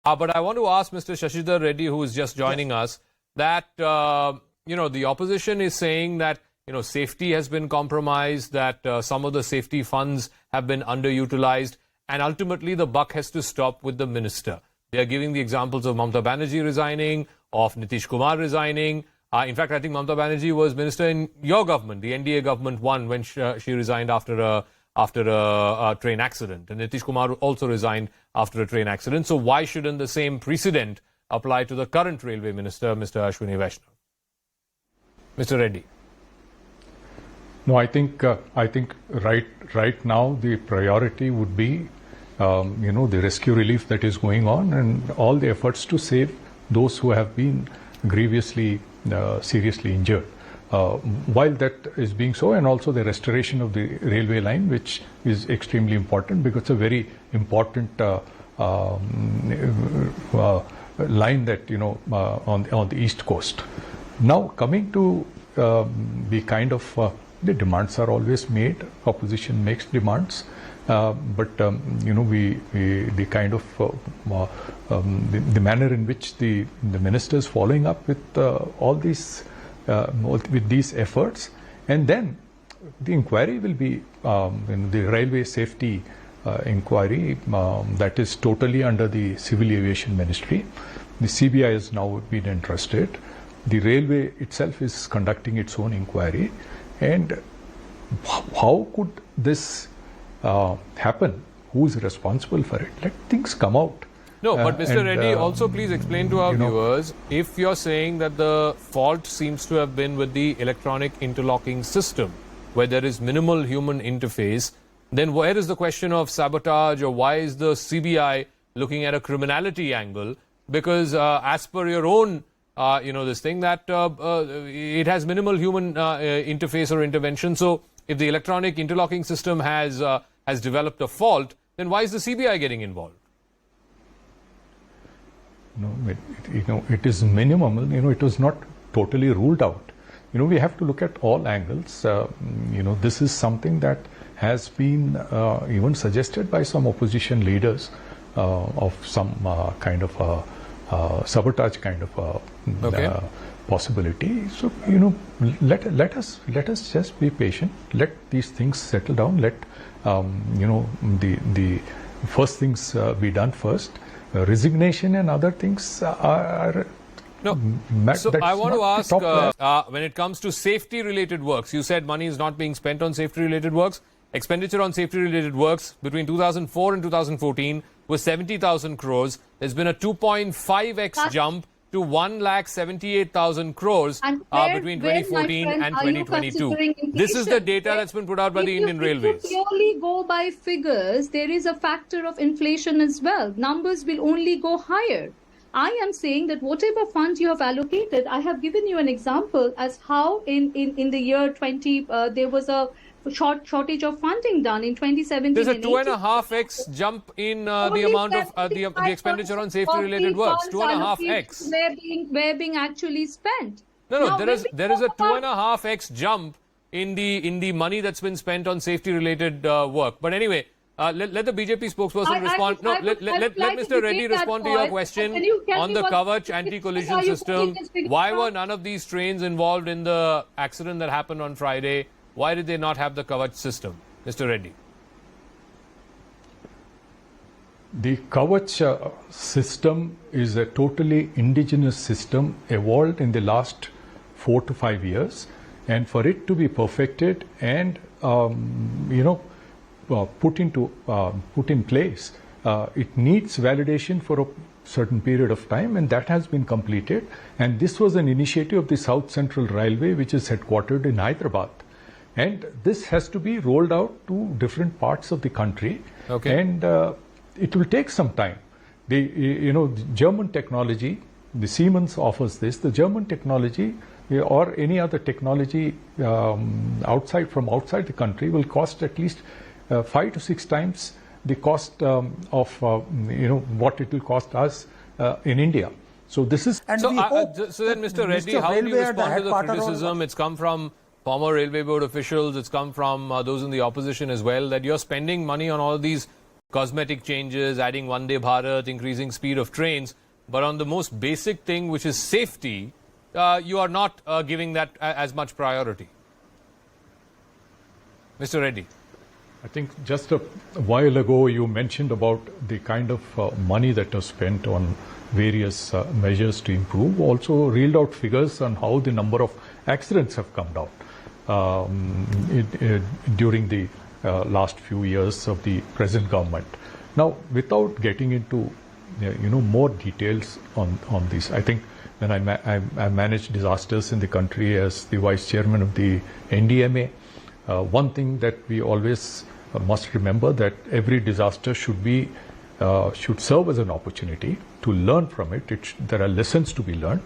But I want to ask Mr. Shashidhar Reddy, who is just joining us, that, the opposition is saying that, safety has been compromised, that some of the safety funds have been underutilized, and ultimately the buck has to stop with the minister. They are giving the examples of Mamata Banerjee resigning, of Nitish Kumar resigning. In fact, I think Mamata Banerjee was minister in your government. The NDA government won when she resigned after a train accident. And Nitish Kumar also resigned after a train accident. So why shouldn't the same precedent apply to the current railway minister, Mr. Ashwini Vaishnav? Mr. Reddy. No, I think right now the priority would be, the rescue relief that is going on and all the efforts to save those who have been grievously, seriously injured. While that is being so, and also the restoration of the railway line, which is extremely important because it's a very important line that, on the East Coast. Now, coming to the kind of, the demands are always made, opposition makes demands, but, the kind of, the manner in which the ministers following up with all these, with these efforts, and then the inquiry will be, the railway safety inquiry that is totally under the Civil Aviation Ministry. The CBI has now been entrusted. The railway itself is conducting its own inquiry. And how could this happen? Who is responsible for it? Let things come out. No, but Mr. Reddy, also please explain to our viewers, if you're saying that the fault seems to have been with the electronic interlocking system, where there is minimal human interface, then where is the question of sabotage, or why is the CBI looking at a criminality angle? Because as per your own, this thing, that it has minimal human interface or intervention. So if the electronic interlocking system has developed a fault, then why is the CBI getting involved? No, it is minimum. It was not totally ruled out. We have to look at all angles. This is something that has been even suggested by some opposition leaders of some kind of sabotage kind of possibility. So let us just be patient. Let these things settle down. Let the first things be done first. Resignation and other things are. No. So I want to ask, when it comes to safety-related works, you said money is not being spent on safety-related works. Expenditure on safety-related works between 2004 and 2014 was 70,000 crores. There's been a 2.5x jump to 1,78,000 crores between 2014 and 2022. This is the data that's been put out by the Indian Railways. If you purely go by figures, there is a factor of inflation as well. Numbers will only go higher. I am saying that whatever funds you have allocated, I have given you an example as how in the year 20, there was a shortage of funding done in 2017. There's a 2.5x jump in the amount of the expenditure on safety-related works. 2.5x. Were being actually spent. No, there is a 2.5x jump in the money that's been spent on safety-related work. But anyway, let the BJP spokesperson respond. Let Mr. Reddy respond to your question on the Kavach anti-collision system. Why were none of these trains involved in the accident that happened on Friday? Why did they not have the Kavach system? Mr. Reddy. The Kavach system is a totally indigenous system evolved in the last 4 to 5 years. And for it to be perfected and, put in place, it needs validation for a certain period of time, and that has been completed. And this was an initiative of the South Central Railway, which is headquartered in Hyderabad. And this has to be rolled out to different parts of the country. Okay. And it will take some time. The German technology, the Siemens offers this. The German technology or any other technology outside the country will cost at least 5 to 6 times the cost of what it will cost us in India. So this is. And so then, Mr. Reddy, how do you respond to the criticism? It's come from former railway board officials. It's come from those in the opposition as well, that you're spending money on all these cosmetic changes, adding Vande Bharat, increasing speed of trains. But on the most basic thing, which is safety, you are not giving that as much priority. Mr. Reddy. I think just a while ago you mentioned about the kind of money that was spent on various measures to improve. Also reeled out figures on how the number of accidents have come down during the last few years of the present government. Now, without getting into more details on this, I think when I managed disasters in the country as the vice chairman of the NDMA, one thing that we always must remember that every disaster should serve as an opportunity to learn from it. There are lessons to be learned,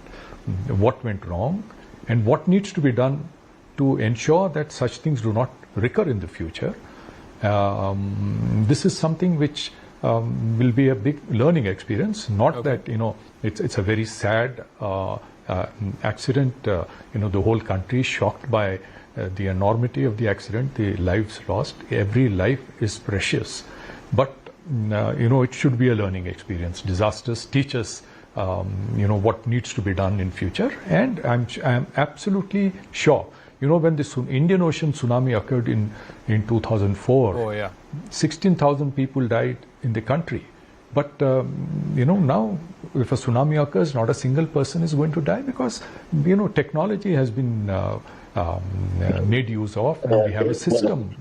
what went wrong, and what needs to be done to ensure that such things do not recur in the future. This is something which will be a big learning experience. Not that it's a very sad accident. The whole country is shocked by the enormity of the accident, the lives lost. Every life is precious, but it should be a learning experience. Disasters teach us what needs to be done in future, and I'm absolutely sure. When the Indian Ocean tsunami occurred in 2004, 16,000 people died in the country. But now if a tsunami occurs, not a single person is going to die because technology has been made use of, and we have a system